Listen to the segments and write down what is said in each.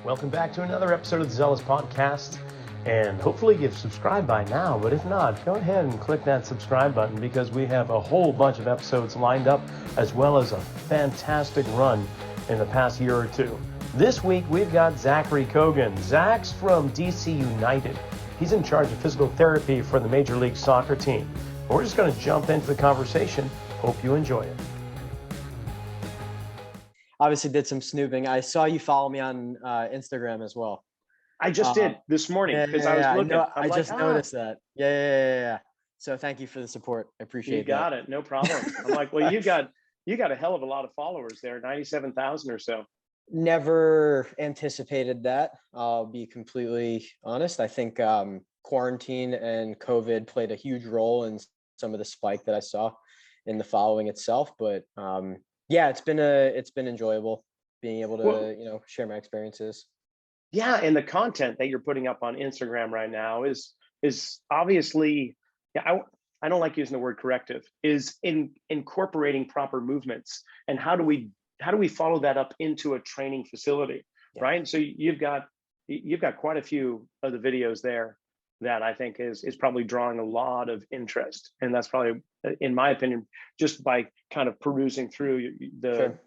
Welcome back to another episode of the Zealous Podcast, and hopefully you've subscribed by now, but if not, go ahead and click that subscribe button because we have a whole bunch of episodes lined up, as well as a fantastic run in the past year or two. This week we've got Zachary Cogen. Zach's from DC United. He's in charge of physical therapy for the Major League Soccer team. And we're just going to jump into the conversation. Hope you enjoy it. Obviously did some snooping. I saw you follow me on Instagram as well. I just did this morning because I was looking. I just noticed that. Yeah. So thank you for the support. I appreciate it. You got it. No problem. I'm like, well, you got a hell of a lot of followers there, 97,000 or so. Never anticipated that. I'll be completely honest. I think quarantine and COVID played a huge role in some of the spike that I saw in the following itself. But yeah, it's been enjoyable being able to, share my experiences. Yeah, and the content that you're putting up on Instagram right now is obviously, I don't like using the word corrective, is incorporating proper movements. And how do we follow that up into a training facility, right? So you've got quite a few of the videos there that I think is probably drawing a lot of interest. And that's probably, in my opinion, just by kind of perusing through the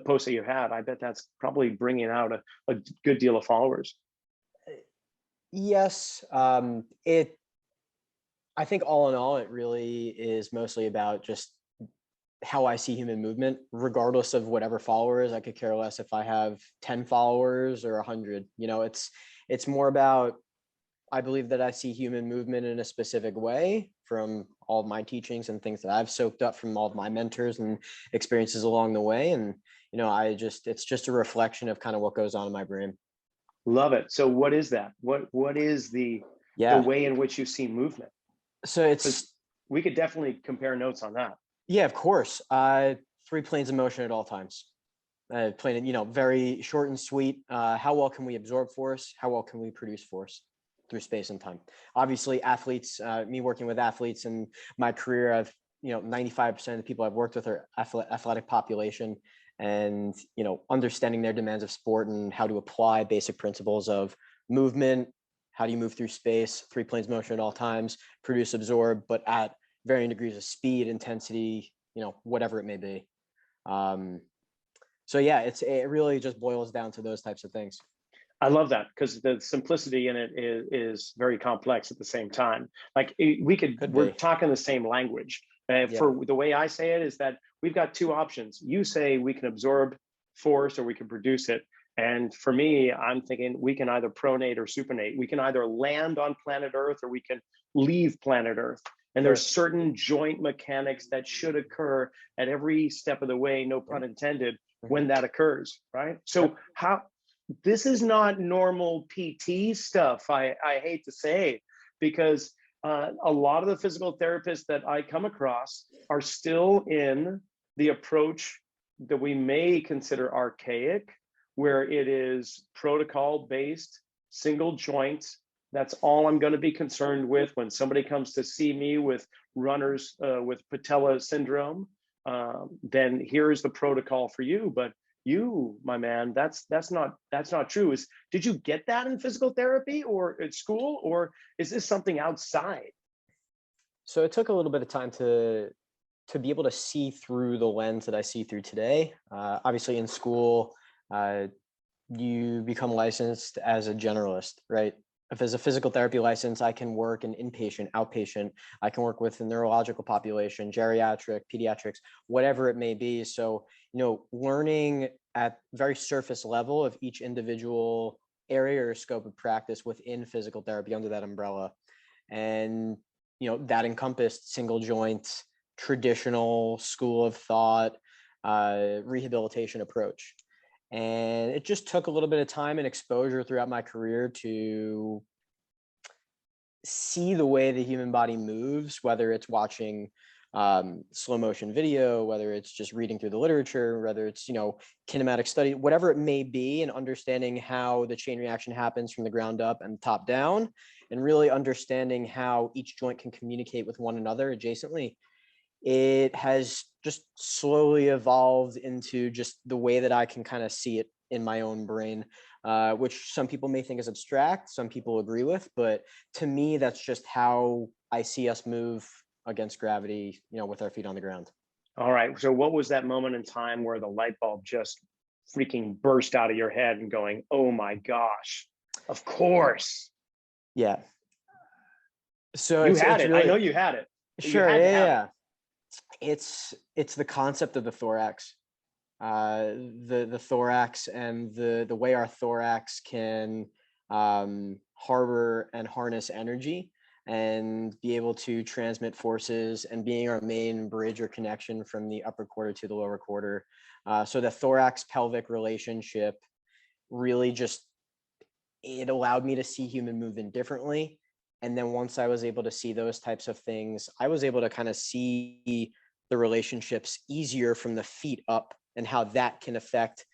posts that you have, I bet that's probably bringing out a good deal of followers. Yes. I think all in all, it really is mostly about just how I see human movement, regardless of whatever followers. I could care less if I have 10 followers or 100. It's more about, I believe that I see human movement in a specific way from all of my teachings and things that I've soaked up from all of my mentors and experiences along the way. And, it's just a reflection of kind of what goes on in my brain. Love it. So what is that? What is the way in which you see movement? So we could definitely compare notes on that. Yeah, of course. 3 planes of motion at all times. Very short and sweet. How well can we absorb force? How well can we produce force through space and time? Obviously, athletes, me working with athletes in my career, I've 95% of the people I've worked with are athletic population, and understanding their demands of sport and how to apply basic principles of movement. How do you move through space? 3 planes of motion at all times, produce, absorb, but at varying degrees of speed, intensity, whatever it may be. So yeah, it really just boils down to those types of things. I love that because the simplicity in it is very complex at the same time. Like we're talking the same language. For the way I say it is that we've got 2 options. You say we can absorb force or we can produce it. And for me, I'm thinking we can either pronate or supinate. We can either land on planet Earth or we can leave planet Earth. And there's certain joint mechanics that should occur at every step of the way, no pun intended, when that occurs, right? So this is not normal PT stuff, I hate to say, because a lot of the physical therapists that I come across are still in the approach that we may consider archaic, where it is protocol-based, single joints. That's all I'm going to be concerned with when somebody comes to see me with runners with patella syndrome. Then here's the protocol for you. But you, my man, that's not true. Did you get that in physical therapy or at school, or is this something outside? So it took a little bit of time to be able to see through the lens that I see through today. Obviously in school, you become licensed as a generalist, right? If there's a physical therapy license, I can work in inpatient, outpatient. I can work with the neurological population, geriatric, pediatrics, whatever it may be. So, learning at very surface level of each individual area or scope of practice within physical therapy under that umbrella. And, that encompassed single joint, traditional school of thought, rehabilitation approach. And it just took a little bit of time and exposure throughout my career to see the way the human body moves, whether it's watching slow motion video, whether it's just reading through the literature, whether it's, kinematic study, whatever it may be, and understanding how the chain reaction happens from the ground up and top down, and really understanding how each joint can communicate with one another adjacently. It has just slowly evolved into just the way that I can kind of see it in my own brain. which some people may think is abstract, some people agree with, but to me, that's just how I see us move against gravity, with our feet on the ground. All right. So what was that moment in time where the light bulb just freaking burst out of your head and going, oh my gosh, of course. Yeah. So you it's had it. Really, I know you had it. Sure. Yeah. It's the concept of the thorax. The thorax and the way our thorax can harbor and harness energy and be able to transmit forces, and being our main bridge or connection from the upper quarter to the lower quarter. So the thorax pelvic relationship really just, it allowed me to see human movement differently. And then once I was able to see those types of things, I was able to kind of see the relationships easier from the feet up, and how that can affect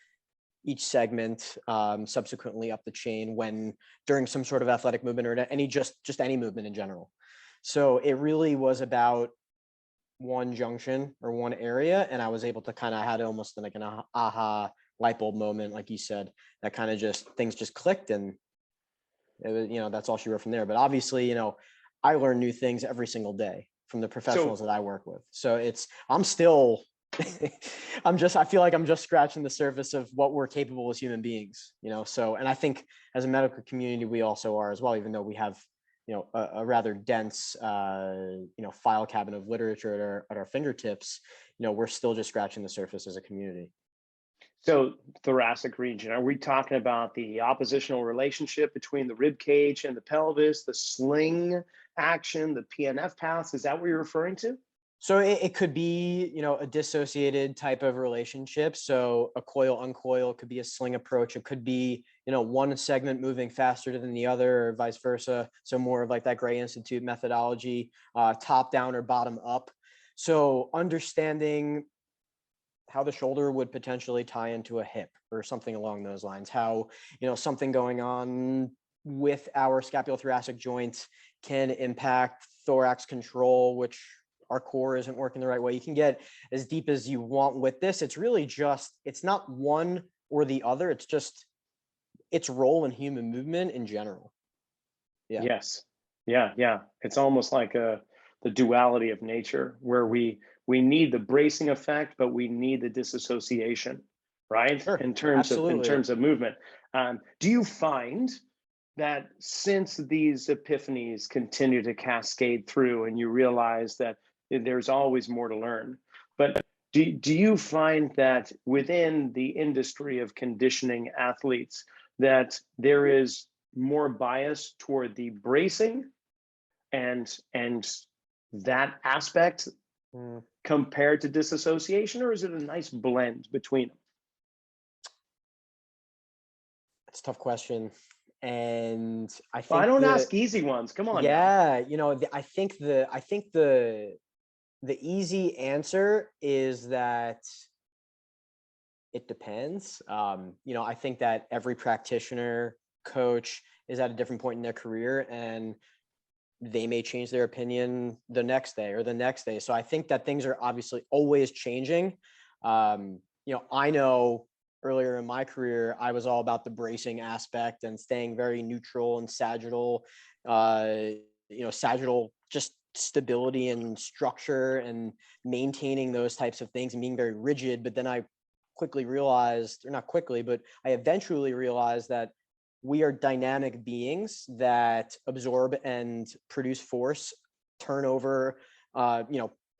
each segment subsequently up the chain when during some sort of athletic movement, or any just any movement in general. So it really was about one junction or one area, and I was able to kind of had almost like an aha light bulb moment, like you said, that kind of just things just clicked, and it was, that's all she wrote from there. But obviously, I learn new things every single day from the professionals that I work with. So I'm still I feel like I'm just scratching the surface of what we're capable as human beings, so, and I think as a medical community, we also are as well, even though we have, a rather dense, file cabinet of literature at our fingertips, we're still just scratching the surface as a community. So thoracic region, are we talking about the oppositional relationship between the rib cage and the pelvis, the sling action, the PNF paths? Is that what you're referring to? So it could be, a dissociated type of relationship. So a coil, uncoil could be a sling approach. It could be, one segment moving faster than the other, or vice versa. So more of like that Gray Institute methodology, top down or bottom up. So understanding how the shoulder would potentially tie into a hip or something along those lines, how, something going on with our scapulothoracic joints can impact thorax control, which our core isn't working the right way. You can get as deep as you want with this. It's really just, it's not one or the other. It's just its role in human movement in general. Yeah. Yes. Yeah. It's almost like the duality of nature, where we need the bracing effect, but we need the disassociation, right? Sure. In terms of movement. Do you find that since these epiphanies continue to cascade through, and you realize that there's always more to learn, but do you find that within the industry of conditioning athletes that there is more bias toward the bracing and that aspect compared to disassociation, or is it a nice blend between them? That's a tough question. And I think I don't ask easy ones. Come on. Yeah, I think the easy answer is that it depends. I think that every practitioner, coach is at a different point in their career, and they may change their opinion the next day or the next day. So I think that things are obviously always changing. I know earlier in my career, I was all about the bracing aspect and staying very neutral and sagittal, sagittal, just stability and structure and maintaining those types of things and being very rigid. But then I quickly realized, or not quickly, but I eventually realized that we are dynamic beings that absorb and produce force, turnover,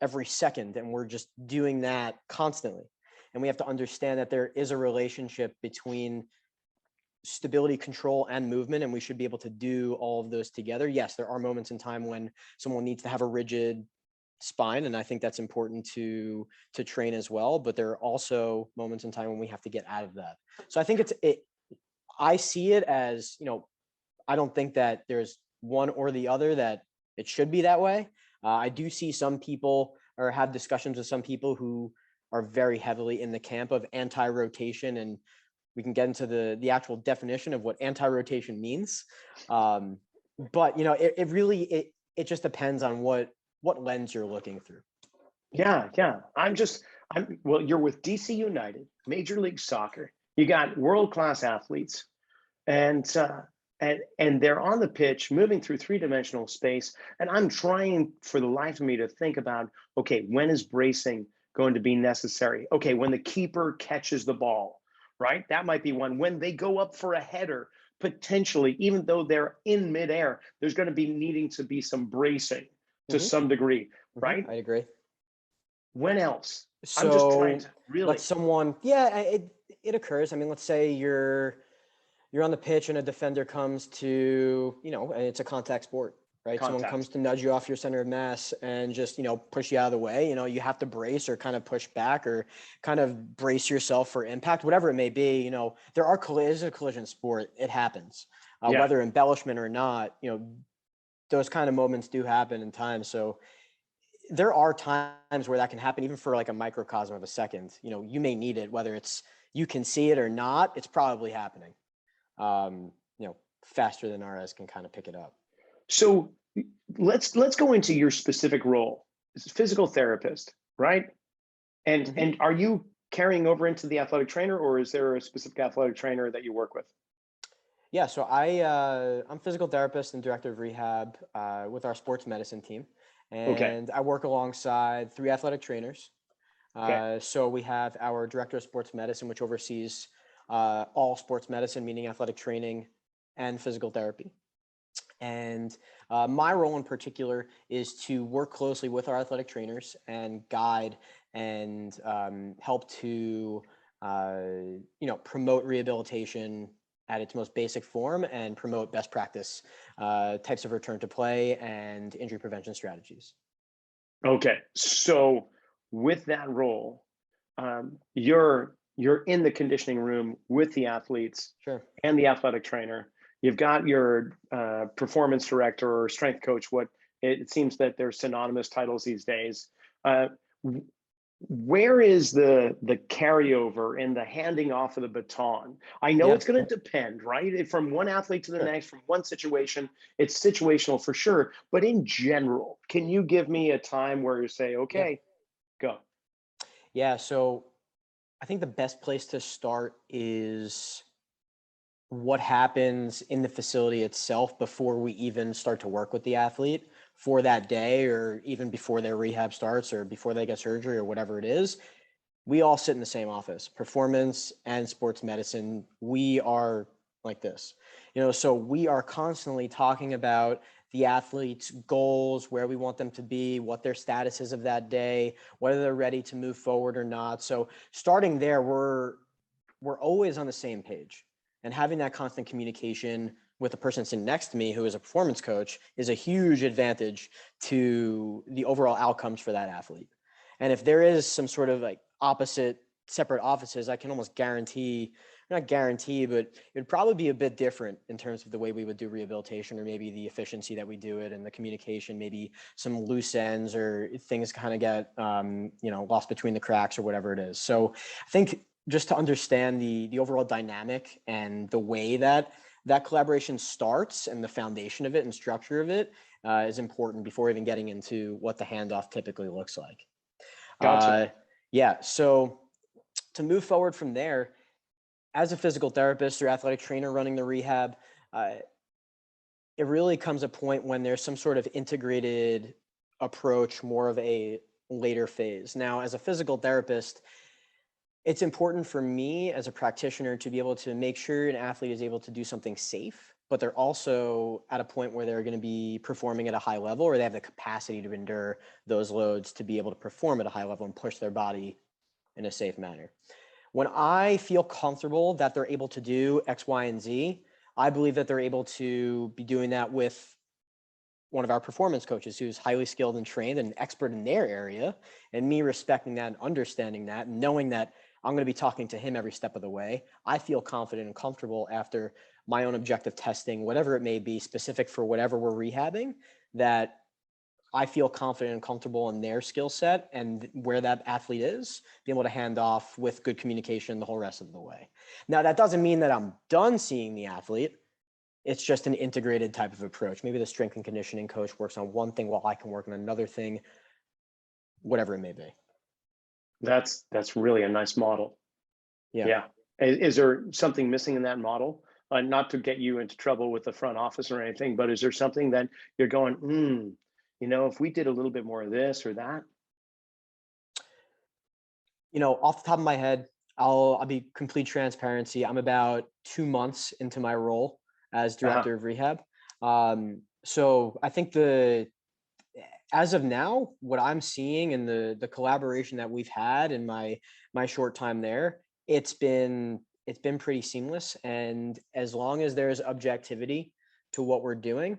every second. And we're just doing that constantly. And we have to understand that there is a relationship between stability, control, and movement, and we should be able to do all of those together. Yes, there are moments in time when someone needs to have a rigid spine, and I think that's important to train as well. But there are also moments in time when we have to get out of that. So I think I see it as, I don't think that there's one or the other, that it should be that way. I do see some people, or have discussions with some people who are very heavily in the camp of anti-rotation, and we can get into the actual definition of what anti-rotation means. But it really just depends on what lens you're looking through. Yeah. Well, you're with DC United, Major League Soccer. You got world-class athletes. and and they're on the pitch moving through three-dimensional space, and I'm trying for the life of me to think about, okay, when is bracing going to be necessary? Okay, when the keeper catches the ball, right? That might be one. When they go up for a header, potentially, even though they're in midair, there's going to be needing to be some bracing to some degree, right? I agree. When else? I'm just So trying to really. let someone, yeah, it occurs. I mean, let's say you're on the pitch and a defender comes to, you know, and it's a contact sport, right? Someone comes to nudge you off your center of mass and just, you know, push you out of the way. You know, you have to brace or kind of push back or kind of brace yourself for impact, whatever it may be. You know, it's a collision sport. It happens, whether embellishment or not. You know, those kind of moments do happen in time. So there are times where that can happen, even for like a microcosm of a second. You know, you may need it, whether it's you can see it or not. It's probably happening. You know, faster than our eyes can kind of pick it up. So let's go into your specific role as a physical therapist, right? And are you carrying over into the athletic trainer, or is there a specific athletic trainer that you work with? Yeah, so I'm physical therapist and director of rehab with our sports medicine team, and I work alongside 3 athletic trainers. So we have our director of sports medicine, which oversees all sports medicine, meaning athletic training and physical therapy. And my role in particular is to work closely with our athletic trainers and guide and help to, you know, promote rehabilitation at its most basic form and promote best practice types of return to play and injury prevention strategies. Okay, so with that role, you're in the conditioning room with the athletes and the athletic trainer. You've got your performance director or strength coach. What it seems that they're synonymous titles these days. Where is the carryover and the handing off of the baton? I know it's going to depend, right? From one athlete to the next, from one situation, it's situational for sure. But in general, can you give me a time where you say, okay, go? Yeah, so I think the best place to start is what happens in the facility itself before we even start to work with the athlete for that day, or even before their rehab starts or before they get surgery or whatever it is. We all sit in the same office, performance and sports medicine. We are like this, you know, so we are constantly talking about the athlete's goals, where we want them to be, what their status is of that day, whether they're ready to move forward or not. So starting there, we're always on the same page, and having that constant communication with the person sitting next to me who is a performance coach is a huge advantage to the overall outcomes for that athlete. And if there is some sort of like separate offices, I can almost guarantee, not guarantee, but it'd probably be a bit different in terms of the way we would do rehabilitation, or maybe the efficiency that we do it and the communication, maybe some loose ends or things kind of get, you know, lost between the cracks or whatever it is. So I think just to understand the overall dynamic and the way that collaboration starts and the foundation of it and structure of it is important before even getting into what the handoff typically looks like. Gotcha. Yeah, so to move forward from there, as a physical therapist or athletic trainer running the rehab, it really comes a point when there's some sort of integrated approach, more of a later phase. Now, as a physical therapist, it's important for me as a practitioner to be able to make sure an athlete is able to do something safe, but they're also at a point where they're going to be performing at a high level, or they have the capacity to endure those loads to be able to perform at a high level and push their body in a safe manner. When I feel comfortable that they're able to do X, Y, and Z, I believe that they're able to be doing that with one of our performance coaches who's highly skilled and trained and expert in their area, and me respecting that and understanding that and knowing that I'm going to be talking to him every step of the way. I feel confident and comfortable after my own objective testing, whatever it may be, specific for whatever we're rehabbing, that I feel confident and comfortable in their skill set and where that athlete is, being able to hand off with good communication the whole rest of the way. Now, that doesn't mean that I'm done seeing the athlete. It's just an integrated type of approach. Maybe the strength and conditioning coach works on one thing while I can work on another thing, whatever it may be. That's really a nice model. Yeah. Is there something missing in that model not to get you into trouble with the front office or anything, but is there something that you're going, if we did a little bit more of this or that? Off the top of my head, I'll be complete transparency. I'm about 2 months into my role as director of rehab. So I think as of now, what I'm seeing and the collaboration that we've had in my short time there, it's been pretty seamless. And as long as there's objectivity to what we're doing,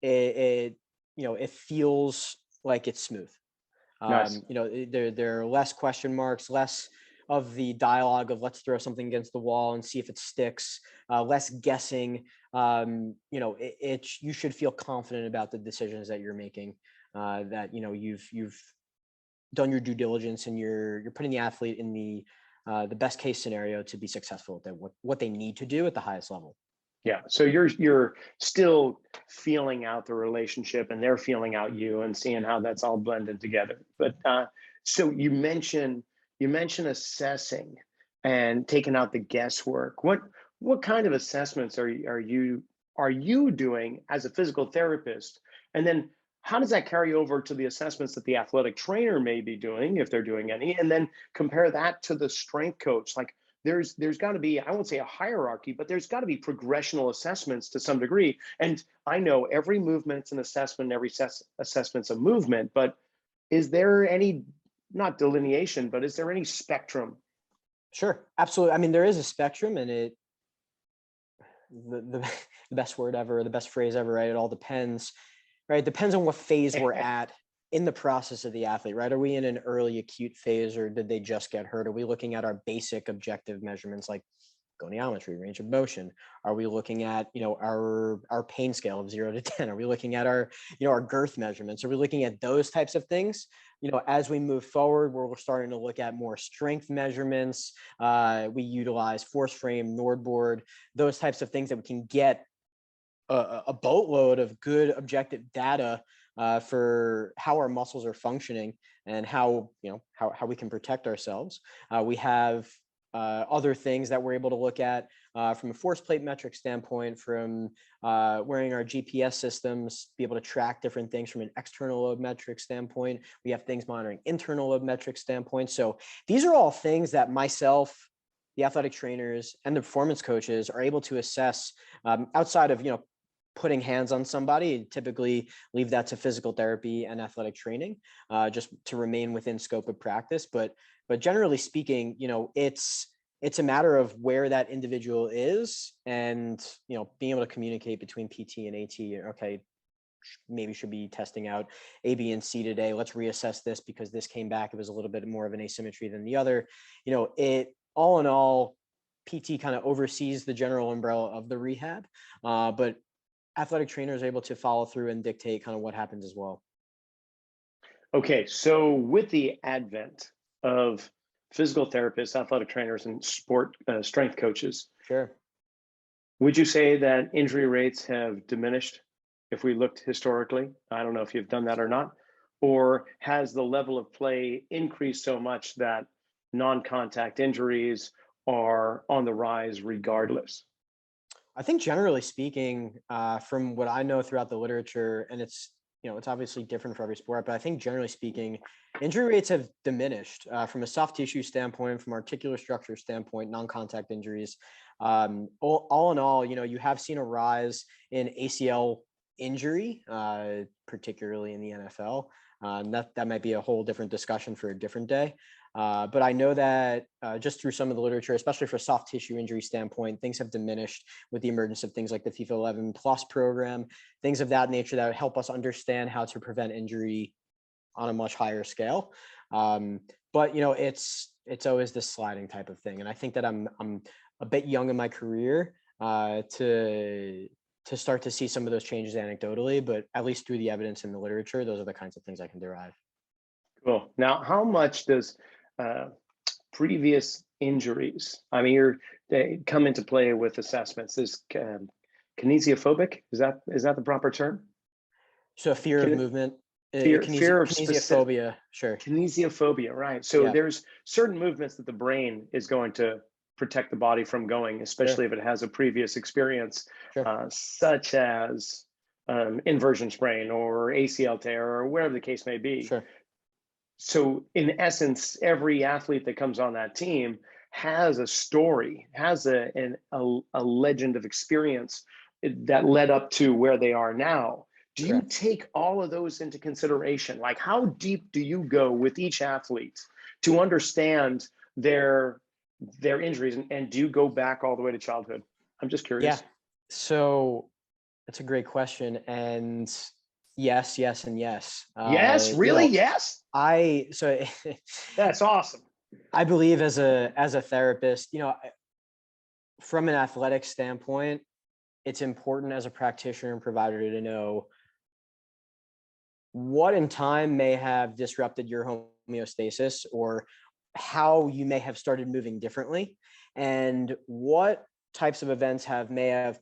it feels like it's smooth. Nice. There are less question marks, less of the dialogue of let's throw something against the wall and see if it sticks, less guessing. You should feel confident about the decisions that you're making, that you've done your due diligence and you're putting the athlete in the best case scenario to be successful at what they need to do at the highest level. Yeah. So you're still feeling out the relationship and they're feeling out you and seeing how that's all blended together. But so you mentioned assessing and taking out the guesswork. What kind of assessments are you doing as a physical therapist? And then how does that carry over to the assessments that the athletic trainer may be doing, if they're doing any? And then compare that to the strength coach. Like, there's got to be, I won't say a hierarchy, but there's got to be progressional assessments to some degree. And I know every movement's an assessment, every assessment's a movement, but is there any, not delineation, but is there any spectrum? Sure, absolutely. I mean, there is a spectrum, and the best word ever, the best phrase ever, right? It all depends, right? It depends on what phase we're at in the process of the athlete, right? Are we in an early acute phase, or did they just get hurt? Are we looking at our basic objective measurements like goniometry, range of motion? Are we looking at, our pain scale of 0 to 10? Are we looking at our girth measurements? Are we looking at those types of things? As we move forward, we're starting to look at more strength measurements. We utilize force frame, NordBoard, those types of things that we can get a boatload of good objective data for how our muscles are functioning and how we can protect ourselves. We have other things that we're able to look at from a force plate metric standpoint, from wearing our GPS systems, be able to track different things from an external load metric standpoint. We have things monitoring internal load metric standpoint. So these are all things that myself, the athletic trainers, and the performance coaches are able to assess outside of, putting hands on somebody. Typically leave that to physical therapy and athletic training, just to remain within scope of practice. But generally speaking, it's a matter of where that individual is, and being able to communicate between PT and AT. Okay, maybe should be testing out A, B, and C today. Let's reassess this because this came back. It was a little bit more of an asymmetry than the other. It all in all, PT kind of oversees the general umbrella of the rehab, but athletic trainers are able to follow through and dictate kind of what happens as well. Okay, so with the advent of physical therapists, athletic trainers, and sport strength coaches, sure, would you say that injury rates have diminished if we looked historically? I don't know if you've done that or not. Or has the level of play increased so much that non-contact injuries are on the rise regardless? I think generally speaking, from what I know throughout the literature, and it's obviously different for every sport, but I think generally speaking, injury rates have diminished from a soft tissue standpoint, from articular structure standpoint, non-contact injuries. All in all, you have seen a rise in ACL injury, particularly in the NFL. That might be a whole different discussion for a different day. But I know that just through some of the literature, especially for soft tissue injury standpoint, things have diminished with the emergence of things like the FIFA 11 Plus program, things of that nature that would help us understand how to prevent injury on a much higher scale. But it's always this sliding type of thing, and I think that I'm a bit young in my career to start to see some of those changes anecdotally, but at least through the evidence in the literature, those are the kinds of things I can derive. Cool. Now, how much does previous injuries, they come into play with assessments? Is kinesiophobic? Is that the proper term? So fear of movement, fear of kinesiophobia, sure. Kinesiophobia, right? So there's certain movements that the brain is going to protect the body from going, especially if it has a previous experience, such as inversion sprain or ACL tear or whatever the case may be. So in essence, every athlete that comes on that team has a story, has a legend of experience that led up to where they are now. Do you take all of those into consideration? Like, how deep do you go with each athlete to understand their injuries, and do you go back all the way to childhood? I'm just curious. Yeah, so that's a great question, and yes, and yes. Yes, really, yes. That's awesome. I believe as a therapist, from an athletic standpoint, it's important as a practitioner and provider to know what in time may have disrupted your homeostasis, or how you may have started moving differently, and what types of events may have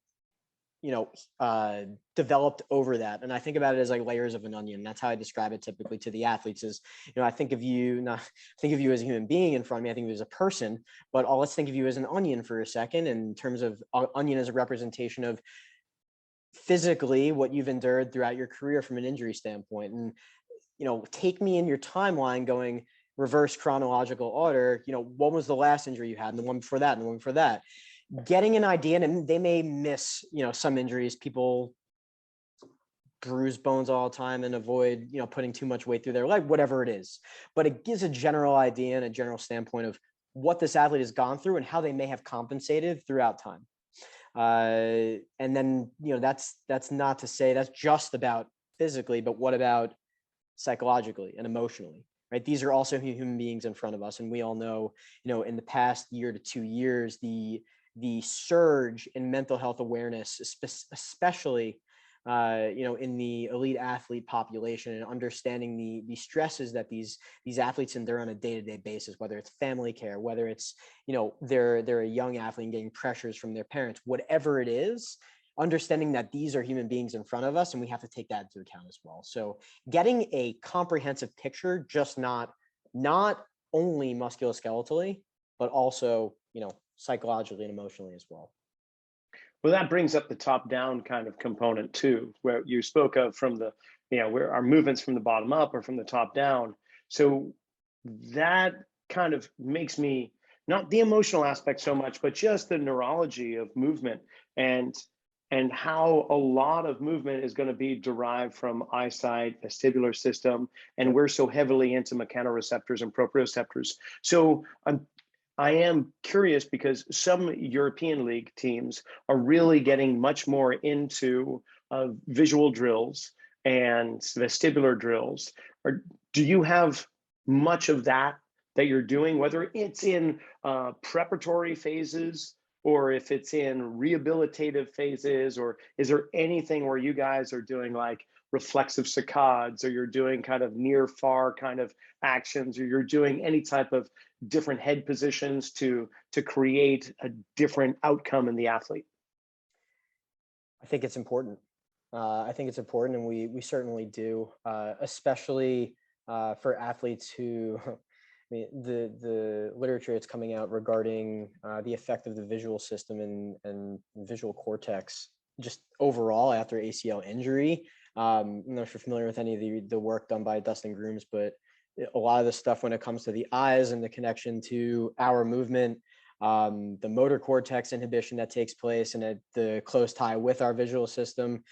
developed over that. And I think about it as like layers of an onion. That's how I describe it typically to the athletes is, I think of you as a human being in front of me. I think of you as a person, but let's think of you as an onion for a second, in terms of onion as a representation of physically what you've endured throughout your career from an injury standpoint. And, take me in your timeline going reverse chronological order, what was the last injury you had, and the one before that, and the one before that. Getting an idea, and they may miss, some injuries. People bruise bones all the time and avoid, putting too much weight through their leg, whatever it is. But it gives a general idea and a general standpoint of what this athlete has gone through and how they may have compensated throughout time. And then, that's not to say that's just about physically, but what about psychologically and emotionally? Right? These are also human beings in front of us. And we all know, in the past year to 2 years, the surge in mental health awareness, especially, in the elite athlete population, and understanding the stresses that these athletes endure on a day-to-day basis, whether it's family care, whether it's, they're a young athlete and getting pressures from their parents, whatever it is, understanding that these are human beings in front of us, and we have to take that into account as well. So getting a comprehensive picture, just not only musculoskeletally, but also, psychologically and emotionally as well. Well, that brings up the top-down kind of component too, where you spoke of from the, where our movements from the bottom up or from the top down. So that kind of makes me, not the emotional aspect so much, but just the neurology of movement, and how a lot of movement is going to be derived from eyesight, vestibular system, and we're so heavily into mechanoreceptors and proprioceptors. So I am curious, because some European League teams are really getting much more into visual drills and vestibular drills. Or do you have much of that you're doing, whether it's in preparatory phases or if it's in rehabilitative phases, or is there anything where you guys are doing like reflexive saccades, or you're doing kind of near far kind of actions, or you're doing any type of different head positions to create a different outcome in the athlete? I think it's important. And we certainly do, especially for athletes who, I mean, the literature that's coming out regarding the effect of the visual system and visual cortex just overall after ACL injury. I'm not sure if you're familiar with any of the work done by Dustin Grooms, but a lot of the stuff when it comes to the eyes and the connection to our movement, the motor cortex inhibition that takes place, and the close tie with our visual system,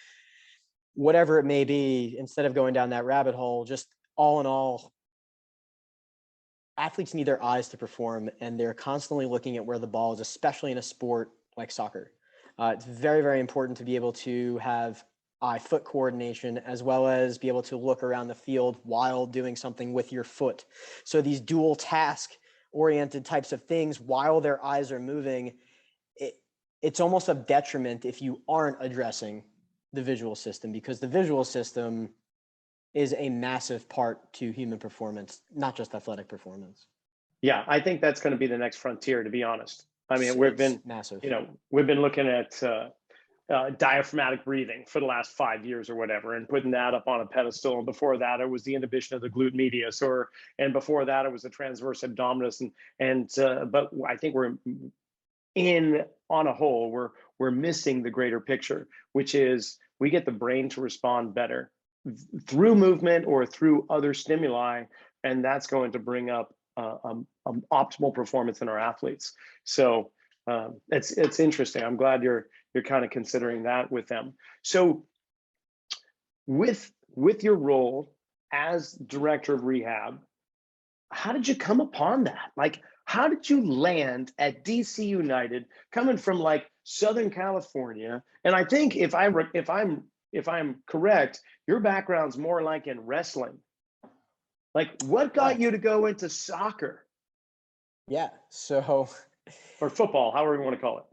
whatever it may be, instead of going down that rabbit hole, just all in all, athletes need their eyes to perform, and they're constantly looking at where the ball is, especially in a sport like soccer. It's very, very important to be able to have eye-foot coordination, as well as be able to look around the field while doing something with your foot. So these dual task oriented types of things while their eyes are moving, it's almost a detriment if you aren't addressing the visual system, because the visual system is a massive part to human performance, not just athletic performance. Yeah, I think that's going to be the next frontier, to be honest. I mean, we've been massive. We've been looking at diaphragmatic breathing for the last 5 years or whatever, and putting that up on a pedestal. And before that, it was the inhibition of the glute medius, and before that, it was the transverse abdominis. But I think on a whole, we're missing the greater picture, which is we get the brain to respond better through movement or through other stimuli, and that's going to bring up optimal performance in our athletes. So it's interesting. I'm glad you're kind of considering that with them. So with your role as director of rehab, how did you come upon that? Like, how did you land at DC United, coming from like Southern California? And I think if I'm correct, your background's more like in wrestling. Like, what got you to go into soccer? Yeah, so or football, however you want to call it.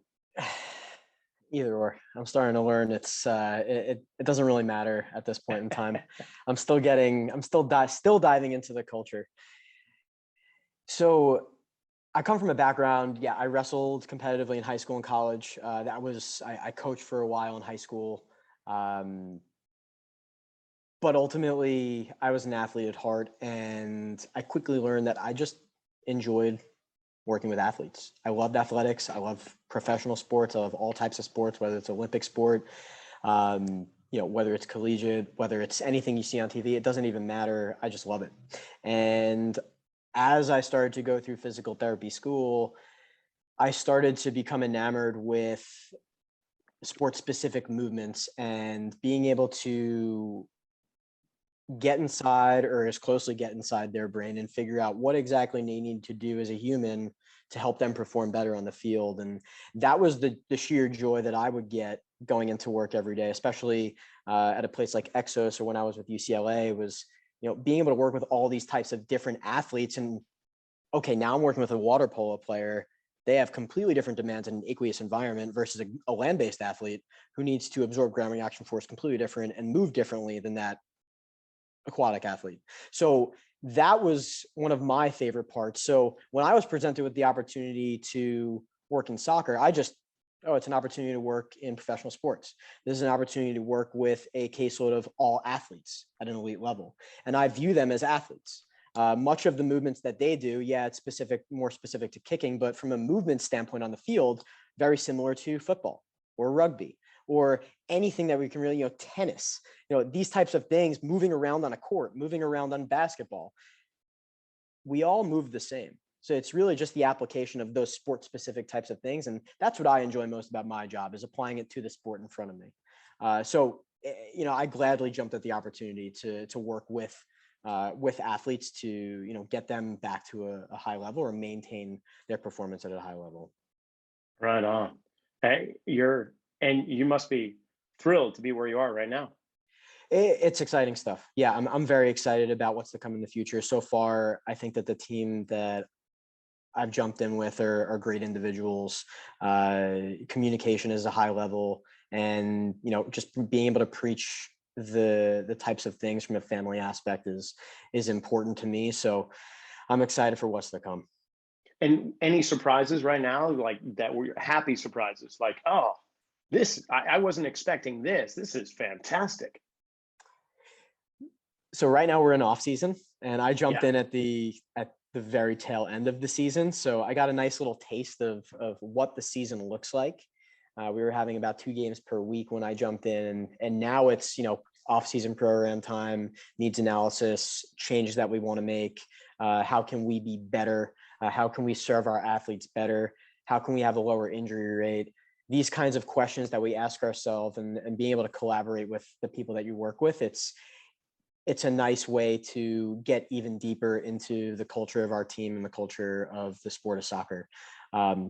Either or. I'm starting to learn it doesn't really matter at this point in time. I'm still diving into the culture. So I come from a background, I wrestled competitively in high school and college. I coached for a while in high school. But ultimately I was an athlete at heart, and I quickly learned that I just enjoyed working with athletes. I loved athletics. I love professional sports. I love all types of sports, whether it's Olympic sport, whether it's collegiate, whether it's anything you see on TV, it doesn't even matter. I just love it. And as I started to go through physical therapy school, I started to become enamored with sport-specific movements and being able to get inside, or as closely get inside their brain and figure out what exactly they need to do as a human to help them perform better on the field. And that was the sheer joy that I would get going into work every day, especially at a place like Exos, or when I was with UCLA, was being able to work with all these types of different athletes. And okay, now I'm working with a water polo player. They have completely different demands in an aqueous environment versus a land-based athlete who needs to absorb ground reaction force completely different and move differently than that aquatic athlete. So that was one of my favorite parts. So when I was presented with the opportunity to work in soccer, it's an opportunity to work in professional sports. This is an opportunity to work with a caseload of all athletes at an elite level. And I view them as athletes. Much of the movements that they do, it's more specific to kicking, but from a movement standpoint on the field, very similar to football or rugby or anything that we can really, tennis, these types of things, moving around on a court, moving around on basketball. We all move the same. So it's really just the application of those sport-specific types of things. And that's what I enjoy most about my job, is applying it to the sport in front of me. I gladly jumped at the opportunity to work with athletes to, get them back to a high level or maintain their performance at a high level. Right on. Hey, you must be thrilled to be where you are right now. It's exciting stuff. Yeah, I'm very excited about what's to come in the future. So far, I think that the team that I've jumped in with are great individuals. Communication is a high level, and just being able to preach the types of things from a family aspect is important to me. So I'm excited for what's to come. And any surprises right now, like that were happy surprises, like, oh, I wasn't expecting this. This is fantastic. So right now we're in off season, and I jumped in at the very tail end of the season. So I got a nice little taste of what the season looks like. We were having about 2 games per week when I jumped in, and now it's, off-season program time, needs analysis, changes that we want to make. How can we be better? How can we serve our athletes better? How can we have a lower injury rate? These kinds of questions that we ask ourselves, and being able to collaborate with the people that you work with, it's a nice way to get even deeper into the culture of our team and the culture of the sport of soccer.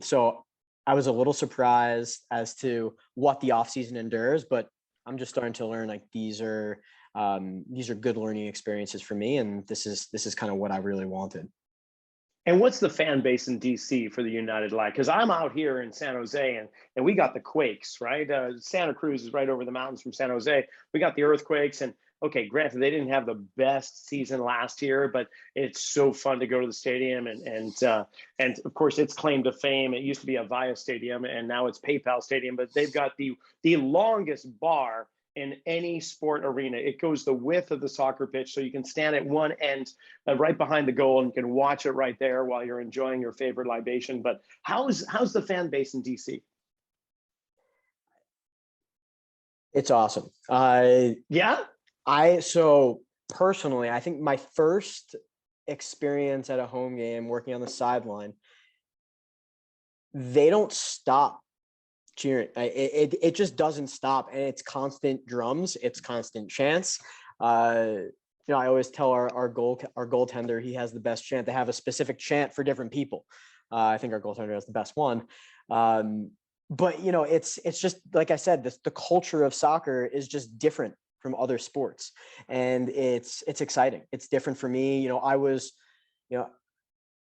So I was a little surprised as to what the offseason endures, but I'm just starting to learn, like, these are good learning experiences for me. And this is kind of what I really wanted. And what's the fan base in DC for the United like? Because I'm out here in San Jose, and we got the quakes, right? Santa Cruz is right over the mountains from San Jose. We got the earthquakes, and okay, granted, they didn't have the best season last year, but it's so fun to go to the stadium, and of course, its claim to fame. It used to be a Via Stadium, and now it's PayPal Stadium, but they've got the longest bar in any sport arena. It goes the width of the soccer pitch, so you can stand at one end right behind the goal and you can watch it right there while you're enjoying your favorite libation. But how's the fan base in DC? It's awesome. Yeah. So personally, I think my first experience at a home game working on the sideline, they don't stop cheering. It just doesn't stop, and it's constant drums, it's constant chants. I always tell our goaltender he has the best chant. They have a specific chant for different people. I think our goaltender has the best one. But it's just like I said, the culture of soccer is just different from other sports, and it's exciting. It's different for me. I was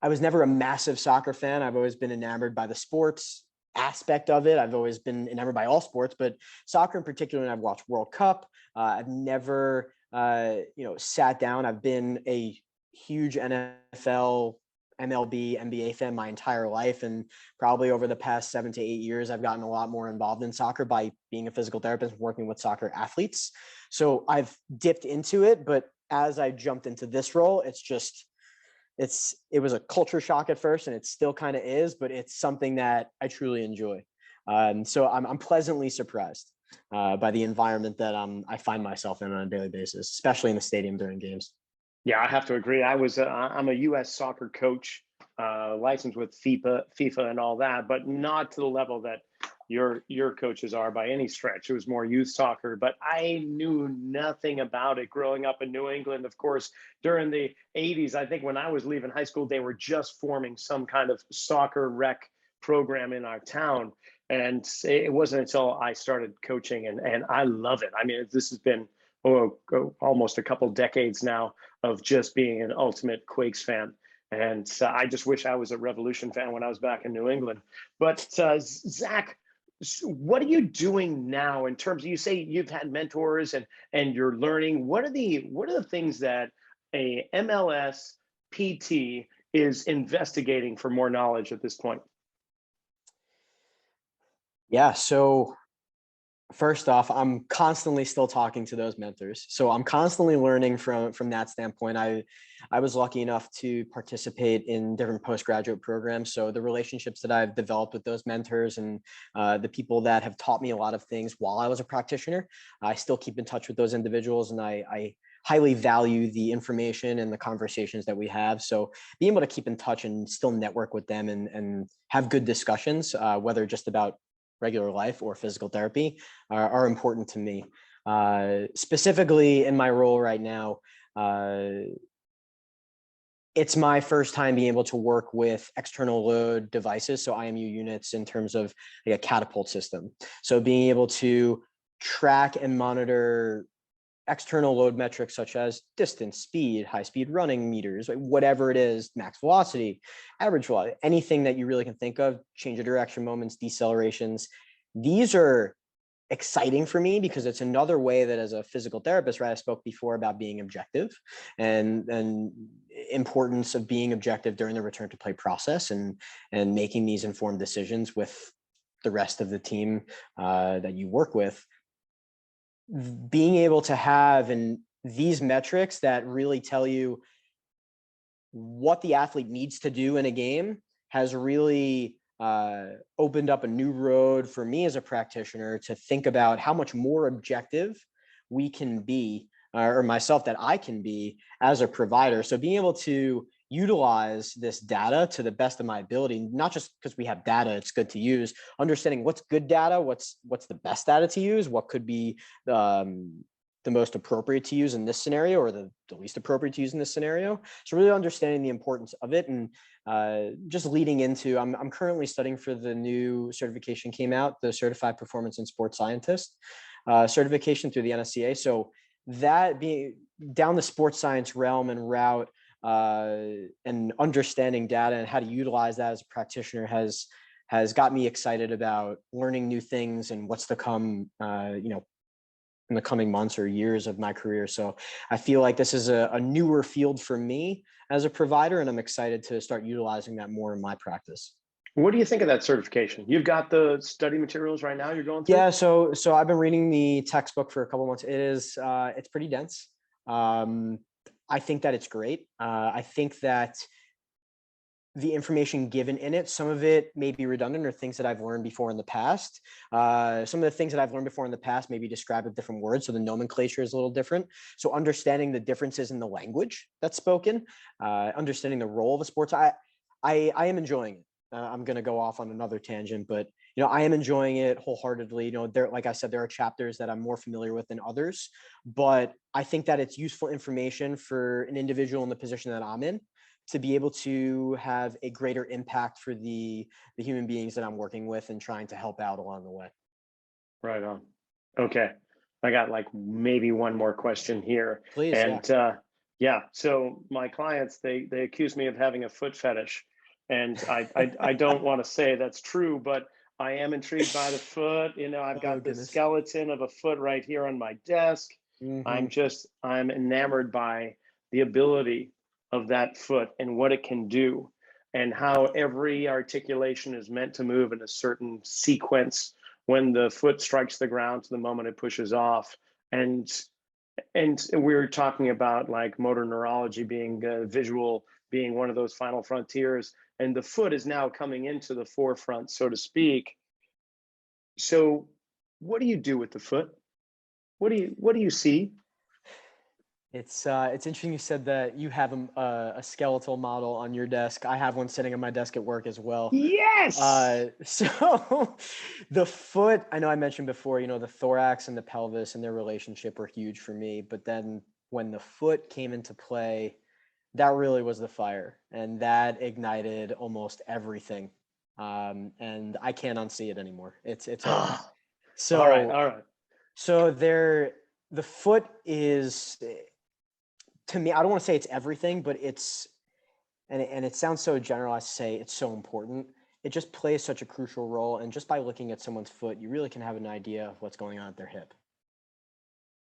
never a massive soccer fan. I've always been enamored by the sports aspect of it. I've always been enamored by all sports, but soccer in particular. And I've watched World Cup. I've never, sat down. I've been a huge NFL, MLB, NBA fan my entire life. And probably over the past 7 to 8 years, I've gotten a lot more involved in soccer by being a physical therapist, working with soccer athletes. So I've dipped into it, but as I jumped into this role, it was a culture shock at first, and it still kind of is, but it's something that I truly enjoy. So I'm pleasantly surprised by the environment that I find myself in on a daily basis, especially in the stadium during games. Yeah, I have to agree. I'm a U.S. soccer coach, licensed with FIFA and all that, but not to the level that your coaches are by any stretch. It was more youth soccer, but I knew nothing about it growing up in New England. Of course, during the 80s, I think when I was leaving high school, they were just forming some kind of soccer rec program in our town. And it wasn't until I started coaching, and I love it. I mean, this has been almost a couple decades now of just being an ultimate Quakes fan. And I just wish I was a Revolution fan when I was back in New England. But Zach, what are you doing now in terms of, you say you've had mentors and you're learning. What are the things that a MLS PT is investigating for more knowledge at this point? Yeah. So first off, I'm constantly still talking to those mentors. So I'm constantly learning from that standpoint. I was lucky enough to participate in different postgraduate programs. So the relationships that I've developed with those mentors and the people that have taught me a lot of things while I was a practitioner, I still keep in touch with those individuals, and I highly value the information and the conversations that we have. So being able to keep in touch and still network with them and have good discussions, whether just about regular life or physical therapy, are important to me. Specifically in my role right now, it's my first time being able to work with external load devices, so IMU units in terms of like a catapult system. So being able to track and monitor external load metrics such as distance, speed, high speed running meters, whatever it is, max velocity, average velocity, anything that you really can think of, change of direction moments, decelerations. These are exciting for me because it's another way that, as a physical therapist, right, I spoke before about being objective and importance of being objective during the return to play process and making these informed decisions with the rest of the team that you work with. Being able to have these metrics that really tell you what the athlete needs to do in a game has really opened up a new road for me as a practitioner to think about how much more objective we can be, or myself that I can be as a provider. So being able to utilize this data to the best of my ability, not just because we have data, it's good to use, understanding what's good data, what's the best data to use, what could be the most appropriate to use in this scenario, or the least appropriate to use in this scenario. So really understanding the importance of it, and just leading into, I'm currently studying for the new certification came out, the Certified Performance and Sports Scientist certification through the NSCA. So that being down the sports science realm and route, and understanding data and how to utilize that as a practitioner has got me excited about learning new things and what's to come, in the coming months or years of my career. So I feel like this is a newer field for me as a provider, and I'm excited to start utilizing that more in my practice. What do you think of that certification? You've got the study materials right now you're going through? Yeah, so I've been reading the textbook for a couple months. It is it's pretty dense. I think that it's great. I think that the information given in it, some of it may be redundant or things that I've learned before in the past. Some of the things that I've learned before in the past may be described with different words, so the nomenclature is a little different. So understanding the differences in the language that's spoken, understanding the role of a sports, I am enjoying it. I'm going to go off on another tangent, but I am enjoying it wholeheartedly. There, like I said, there are chapters that I'm more familiar with than others, but I think that it's useful information for an individual in the position that I'm in to be able to have a greater impact for the human beings that I'm working with and trying to help out along the way. Right on. Okay. I got like maybe one more question here. Please. And yeah, so my clients, they accuse me of having a foot fetish. And I don't want to say that's true, but I am intrigued by the foot. I've got the skeleton of a foot right here on my desk. I'm enamored by the ability of that foot and what it can do, and how every articulation is meant to move in a certain sequence when the foot strikes the ground to the moment it pushes off. And we're talking about like motor neurology being visual, being one of those final frontiers, and the foot is now coming into the forefront, so to speak. So what do you do with the foot? What do you see? It's interesting you said that you have a skeletal model on your desk. I have one sitting on my desk at work as well. Yes. So the foot, I know I mentioned before, the thorax and the pelvis and their relationship were huge for me. But then when the foot came into play, that really was the fire, and that ignited almost everything. And I can't unsee it anymore. It's over. So all right. So the foot is, to me, I don't want to say it's everything, but it's, and it sounds so generalized to say it's so important. It just plays such a crucial role. And just by looking at someone's foot, you really can have an idea of what's going on at their hip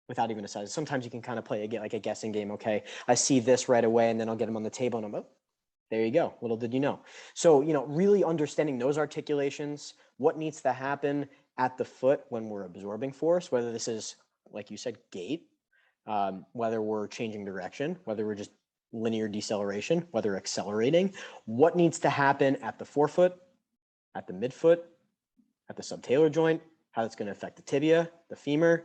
without even a size. Sometimes you can kind of play like a guessing game. Okay, I see this right away, and then I'll get them on the table and I'm, oh, there you go. Little did you know. So, really understanding those articulations, what needs to happen at the foot when we're absorbing force, whether this is, like you said, gait, whether we're changing direction, whether we're just linear deceleration, whether accelerating, what needs to happen at the forefoot, at the midfoot, at the subtalar joint, how that's going to affect the tibia, the femur,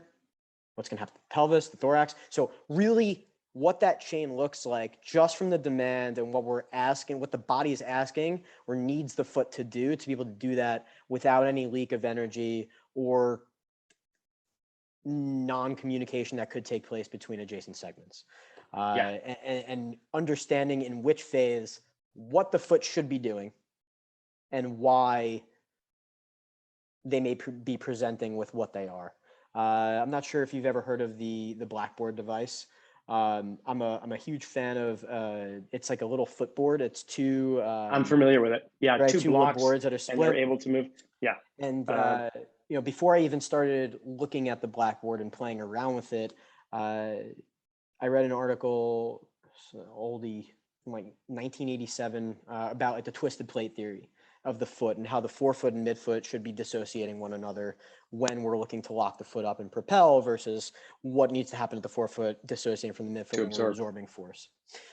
what's going to happen to the pelvis, the thorax. So really what that chain looks like just from the demand and what we're asking, what the body is asking or needs the foot to do to be able to do that without any leak of energy or non-communication that could take place between adjacent segments. And understanding in which phase what the foot should be doing and why they may be presenting with what they are. I'm not sure if you've ever heard of the blackboard device. I'm a huge fan of it's like a little footboard. It's two. I'm familiar with it. Yeah, right, two blocks boards that are split. And they're able to move. Yeah. And before I even started looking at the blackboard and playing around with it, I read an article, oldie, from like 1987, about like the twisted plate theory of the foot and how the forefoot and midfoot should be dissociating one another when we're looking to lock the foot up and propel versus what needs to happen at the forefoot dissociating from the midfoot when we're absorbing force.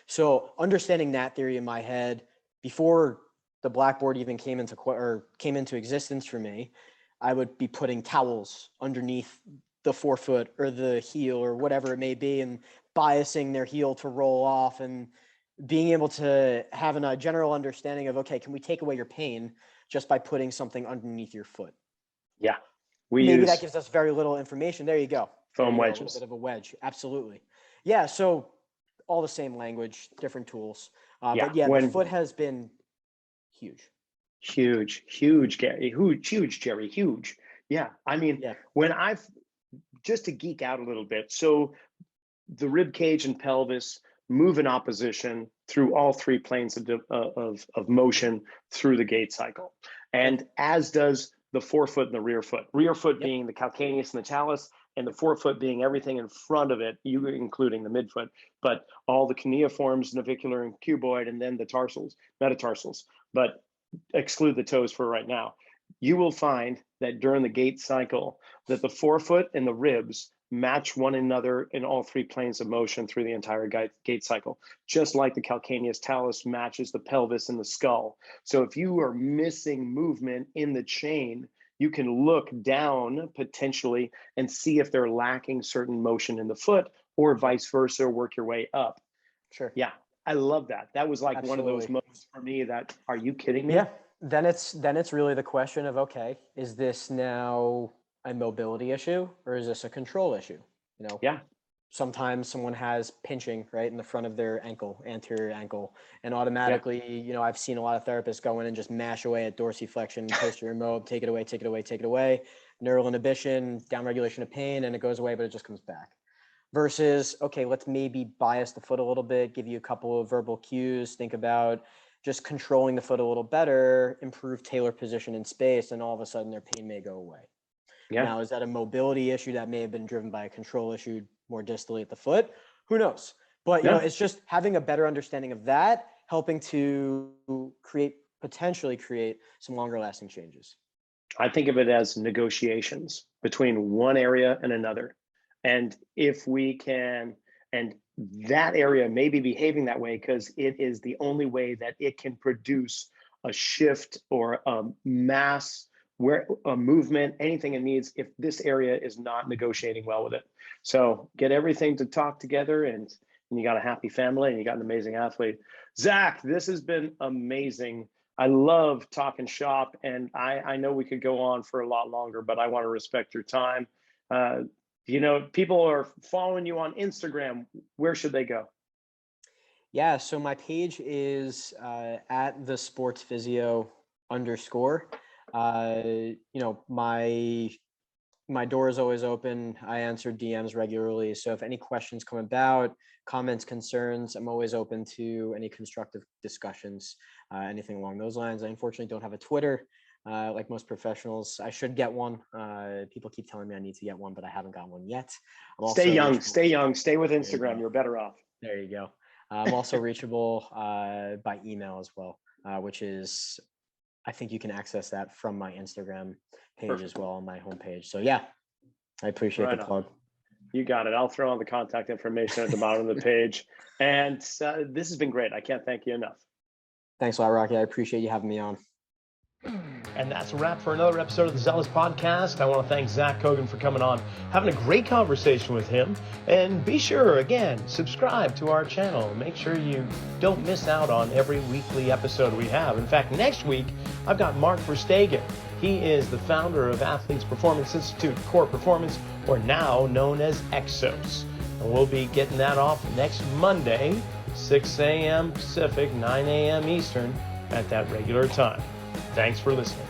So understanding that theory in my head before the blackboard even came into existence for me, I would be putting towels underneath the forefoot or the heel or whatever it may be and biasing their heel to roll off and being able to have a general understanding of, okay, can we take away your pain just by putting something underneath your foot? Yeah. Maybe that gives us very little information. There you go. Foam wedges. A little bit of a wedge. Absolutely. Yeah. So all the same language, different tools. But the foot has been huge. Huge, Gary. Huge, Jerry. Huge. Yeah. I mean, when just to geek out a little bit. So the rib cage and pelvis move in opposition through all three planes of motion through the gait cycle. And as does the forefoot and the rear foot. Rear foot being the calcaneus and the talus, and the forefoot being everything in front of it, including the midfoot, but all the cuneiforms, navicular and cuboid, and then the tarsals, metatarsals. But exclude the toes for right now, you will find that during the gait cycle that the forefoot and the ribs match one another in all three planes of motion through the entire gait cycle, just like the calcaneus talus matches the pelvis and the skull. So if you are missing movement in the chain, you can look down potentially and see if they're lacking certain motion in the foot, or vice versa, work your way up. Sure. Yeah, I love that. That was like Absolutely. one of those moments for me that, are you kidding me? Yeah. Then it's really the question of, okay, is this now a mobility issue or is this a control issue? You know, yeah. Sometimes someone has pinching right in the front of their ankle, anterior ankle, and automatically, you know, I've seen a lot of therapists go in and just mash away at dorsiflexion, posterior mob, take it away, take it away, take it away, neural inhibition, downregulation of pain, and it goes away, but it just comes back. Versus, okay, let's maybe bias the foot a little bit, give you a couple of verbal cues, think about just controlling the foot a little better, improve tailor position in space, and all of a sudden their pain may go away. Yeah. Now, is that a mobility issue that may have been driven by a control issue more distally at the foot? Who knows? But you know, it's just having a better understanding of that, helping to potentially create some longer lasting changes. I think of it as negotiations between one area and another. And if we can, and that area may be behaving that way because it is the only way that it can produce a shift or a mass, where a movement, anything it needs, if this area is not negotiating well with it. So get everything to talk together, and you got a happy family and you got an amazing athlete. Zach, this has been amazing. I love talking shop, and I know we could go on for a lot longer, but I want to respect your time. You know, people are following you on Instagram. Where should they go? Yeah, so my page is at the sports physio _. You know, my door is always open. I answer DMs regularly. So if any questions come about, comments, concerns, I'm always open to any constructive discussions, anything along those lines. I unfortunately don't have a Twitter. Like most professionals, I should get one. People keep telling me I need to get one, but I haven't got one yet. Stay young, stay with Instagram. You're better off. There you go. I'm also reachable by email as well, which is, I think you can access that from my Instagram page as well on my homepage. So yeah, I appreciate the plug. You got it. I'll throw on the contact information at the bottom of the page. And this has been great. I can't thank you enough. Thanks a lot, Rocky. I appreciate you having me on. And that's a wrap for another episode of the Zealous Podcast. I want to thank Zach Cogen for coming on, having a great conversation with him. And be sure, again, subscribe to our channel. Make sure you don't miss out on every weekly episode we have. In fact, next week, I've got Mark Verstegen. He is the founder of Athletes Performance Institute Core Performance, or now known as Exos. And we'll be getting that off next Monday, 6 a.m. Pacific, 9 a.m. Eastern, at that regular time. Thanks for listening.